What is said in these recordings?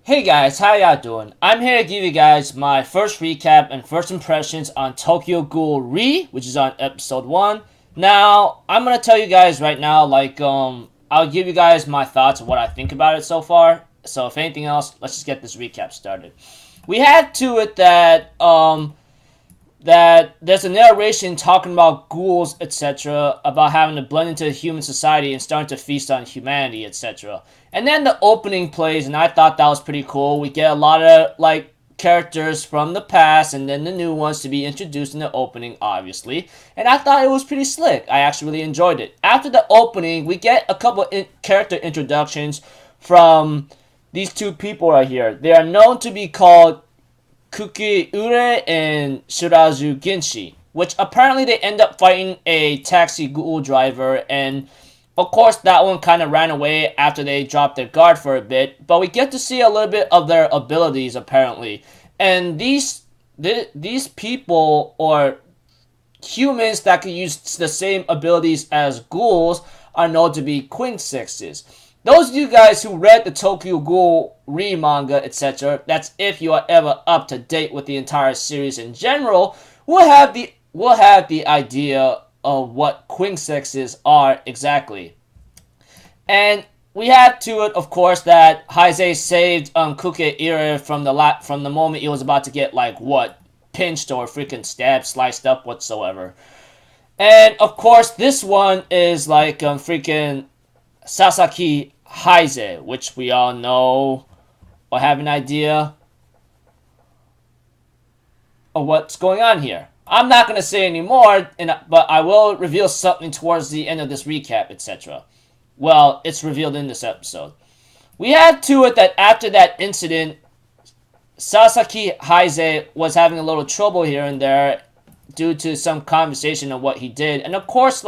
Hey guys, how y'all doing? I'm here to give you guys my first recap and first impressions on Tokyo Ghoul which is on episode 1. Now, I'm gonna tell you guys right now, I'll give you guys my thoughts of what I think about it so far. So if anything else, let's just get this recap started. We had to it that there's a narration talking about ghouls, etc., about having to blend into human society and starting to feast on humanity, etc. And then the opening plays, and I thought that was pretty cool. We get a lot of, characters from the past, and then the new ones to be introduced in the opening, obviously. And I thought it was pretty slick. I actually really enjoyed it. After the opening, we get a couple character introductions from these two people right here. They are known to be called Kuki-ure and Shirazu Ginshi, which apparently they end up fighting a taxi ghoul driver, and of course that one kind of ran away after they dropped their guard for a bit, but we get to see a little bit of their abilities apparently. And these people, or humans that can use the same abilities as ghouls, are known to be quinsexes. Those of you guys who read the Tokyo Ghoul manga, etc., that's if you are ever up to date with the entire series in general, will have the idea of what quinsexes are exactly. And we had to it, of course, that Heise saved Kuki-ure from the moment he was about to get pinched or freaking stabbed, sliced up whatsoever. And of course, this one is freaking Sasaki Heise, which we all know or have an idea of what's going on here. I'm not going to say any more, but I will reveal something towards the end of this recap, etc. Well, it's revealed in this episode. We had to it that after that incident, Sasaki Heise was having a little trouble here and there due to some conversation of what he did. And of course,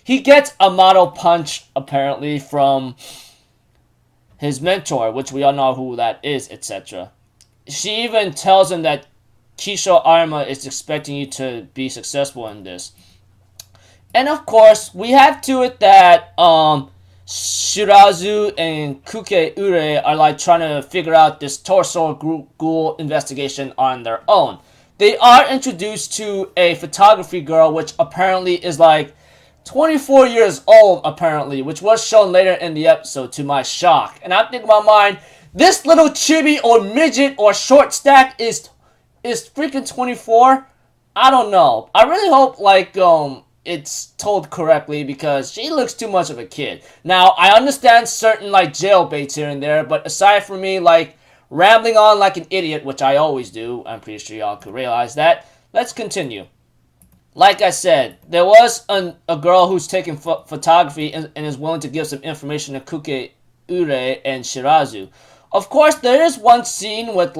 he gets a model punch, apparently, from his mentor, which we all know who that is, etc. She even tells him that Kisho Arma is expecting you to be successful in this. And of course, we have to it that Shirazu and Kuki-ure are trying to figure out this torso ghoul investigation on their own. They are introduced to a photography girl, which apparently is 24 years old, apparently, which was shown later in the episode, to my shock. And I'm thinking in my mind, this little chibi or midget or short stack is freaking 24? I don't know. I really hope, it's told correctly, because she looks too much of a kid. Now, I understand certain, jail baits here and there, but aside from me, rambling on like an idiot, which I always do, I'm pretty sure y'all could realize that, let's continue. Like I said, there was a girl who's taking photography and is willing to give some information to Kuki-ure and Shirazu. Of course, there is one scene with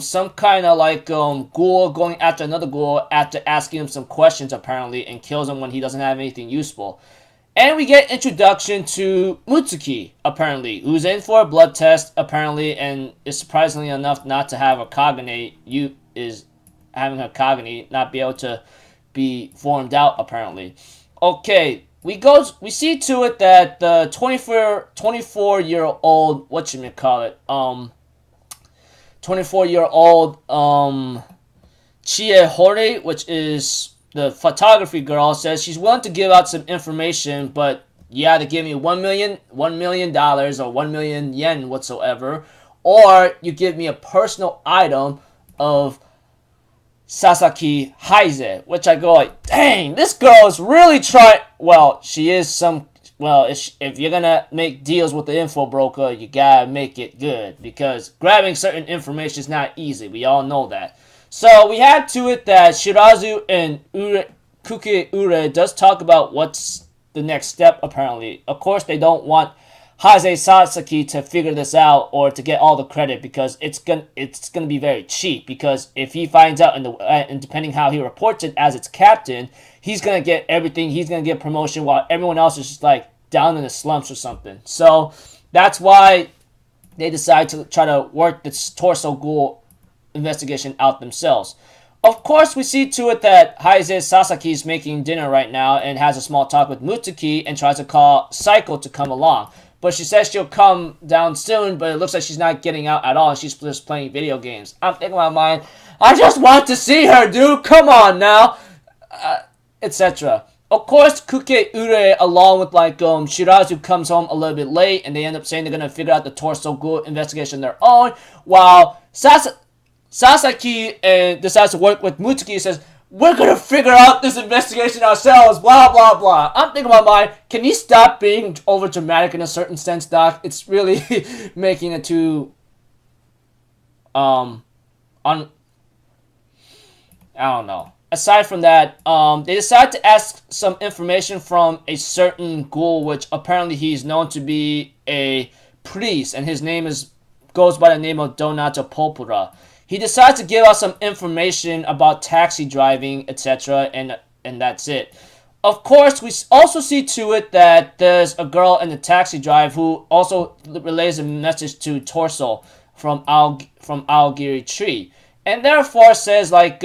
some kind of ghoul going after another ghoul after asking him some questions apparently, and kills him when he doesn't have anything useful. And we get introduction to Mutsuki, apparently, who's in for a blood test apparently, and is surprisingly enough not to have a Kagane. Having her Kagane not be able to be formed out apparently. Okay, we see to it that the 24-year-old 24-year-old Chie Hori, which is the photography girl, says she's willing to give out some information, but you have to give me $1 million or 1 million yen whatsoever, or you give me a personal item of Sasaki Heise, which I go dang, this girl is really trying. Well, she is some. Well, if you're gonna make deals with the info broker, you gotta make it good, because grabbing certain information is not easy. We all know that. So we had to it that Shirazu and Kuki-ure does talk about what's the next step. Apparently, of course, they don't want Heise Sasaki to figure this out or to get all the credit, because it's gonna be very cheap, because if he finds out and depending how he reports it as its captain, he's gonna get everything, he's gonna get promotion, while everyone else is just down in the slumps or something. So that's why they decide to try to work this torso ghoul investigation out themselves. Of course, we see to it that Heise Sasaki is making dinner right now and has a small talk with Mutsuki and tries to call Saiko to come along. but she says she'll come down soon, but it looks like she's not getting out at all. She's just playing video games. I'm thinking in my mind, I just want to see her, dude. Come on now, etc. Of course, Kuke Ure, along with like Shirazu, comes home a little bit late, and they end up saying they're gonna figure out the torso ghoul investigation on their own, while Sasaki decides to work with Mutsuki and says, we're gonna figure out this investigation ourselves, blah blah blah. I'm thinking about mine, can you stop being over dramatic in a certain sense, Doc? It's really making it too I don't know. Aside from that, they decide to ask some information from a certain ghoul, which apparently he's known to be a priest, and his name goes by the name of Donato Popura. He decides to give us some information about taxi driving, etc., and that's it. Of course, we also see to it that there's a girl in the taxi drive who also relays a message to Torso from Aogiri Tree, and therefore says like,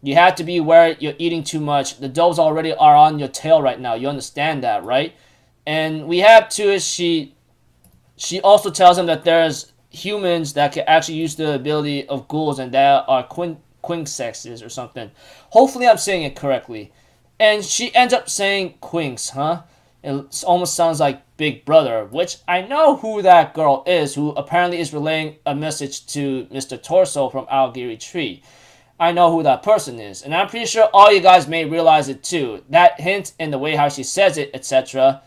you have to be aware you're eating too much. The doves already are on your tail right now. You understand that, right? And we have to it. She also tells him that there's humans that can actually use the ability of ghouls, and that are quinsexes or something. Hopefully I'm saying it correctly. And she ends up saying quinks, huh? It almost sounds like Big Brother, which I know who that girl is, who apparently is relaying a message to Mr. Torso from Aogiri Tree. I know who that person is, and I'm pretty sure all you guys may realize it too. That hint and the way how she says it, etc.,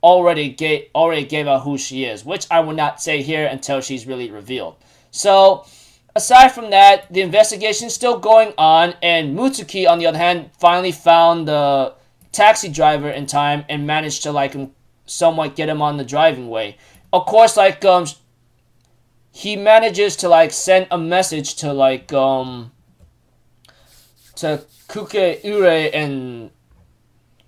already gave out who she is, which I will not say here until she's really revealed. So, aside from that, the investigation is still going on, and Mutsuki, on the other hand, finally found the taxi driver in time and managed to like somewhat get him on the driving way. Of course, like he manages to like send a message to like to Kuke Ure and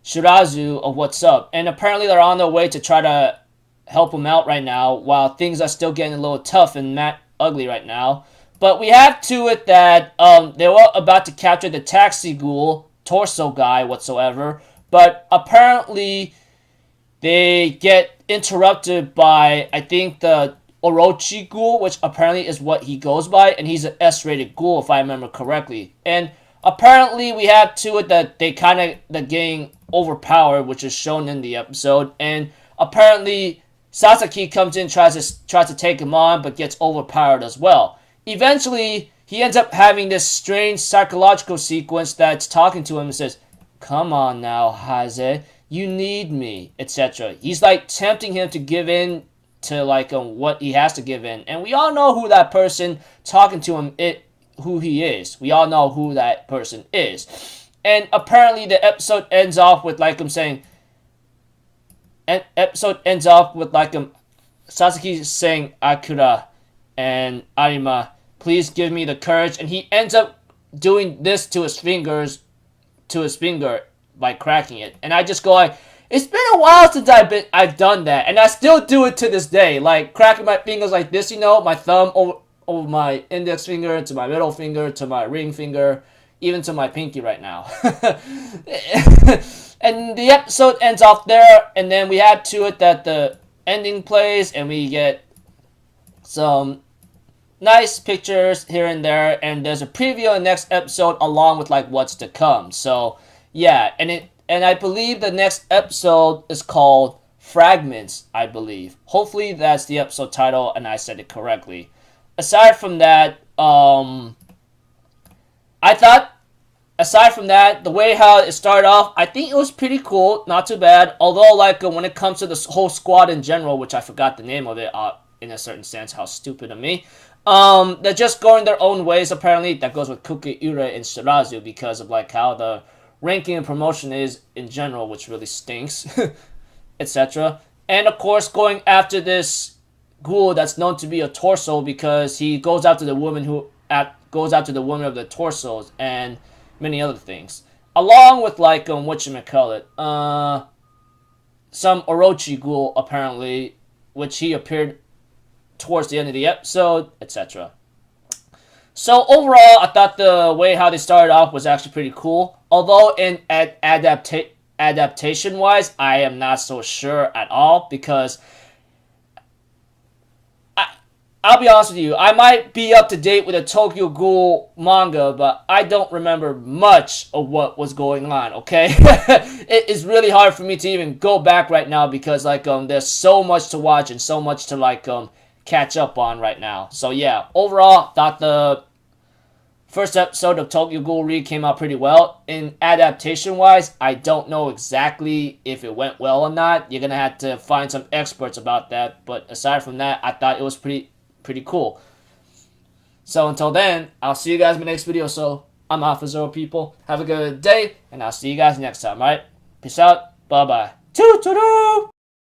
Shirazu of what's up, and apparently they're on their way to try to help him out right now, while things are still getting a little tough and ugly right now. But we have to it that they were about to capture the taxi ghoul torso guy whatsoever, but apparently they get interrupted by, I think, the Orochi ghoul, which apparently is what he goes by, and he's an S-rated ghoul if I remember correctly. And apparently we have to it that they kind of getting overpowered, which is shown in the episode, and apparently Sasaki comes in, tries to take him on, but gets overpowered as well. Eventually, he ends up having this strange psychological sequence that's talking to him and says, "Come on now, Haze, you need me," etc. He's like tempting him to give in to like what he has to give in, and we all know who that person talking to him who he is. We all know who that person is. And apparently the episode ends off with like him saying, Sasaki saying Akira and Arima, please give me the courage, and he ends up doing this to his finger by cracking it. And I just go like, it's been a while since I've done that, and I still do it to this day, like cracking my fingers like this, you know, my thumb over my index finger, to my middle finger, to my ring finger, even to my pinky right now. And the episode ends off there, and then we have to it that the ending plays, and we get some nice pictures here and there, and there's a preview of the next episode along with like what's to come. So yeah, and I believe the next episode is called Fragments, I believe. Hopefully that's the episode title and I said it correctly. Aside from that, aside from that, the way how it started off, I think it was pretty cool, not too bad. Although, like, when it comes to this whole squad in general, which I forgot the name of it, in a certain sense, how stupid of me. They're just going their own ways, apparently. That goes with Kuke Ure and Shirazu, because of, like, how the ranking and promotion is in general, which really stinks, etc. And, of course, going after this ghoul that's known to be a torso, because he goes after the woman of the torsos and many other things, along with like whatchamacallit, some Orochi ghoul apparently, which he appeared towards the end of the episode, etc. So overall, I thought the way how they started off was actually pretty cool. Although in adaptation wise, I am not so sure at all, because I'll be honest with you, I might be up to date with the Tokyo Ghoul manga, but I don't remember much of what was going on, okay? It is really hard for me to even go back right now because, like, there's so much to watch and so much to, like, catch up on right now. So, yeah, overall, thought the first episode of Tokyo Ghoul Re came out pretty well. In adaptation-wise, I don't know exactly if it went well or not. You're going to have to find some experts about that. But aside from that, I thought it was pretty cool. So until then, I'll see you guys in my next video. So I'm Alpha Zero people. Have a good day, and I'll see you guys next time, alright? Peace out. Bye-bye. Toodaloo!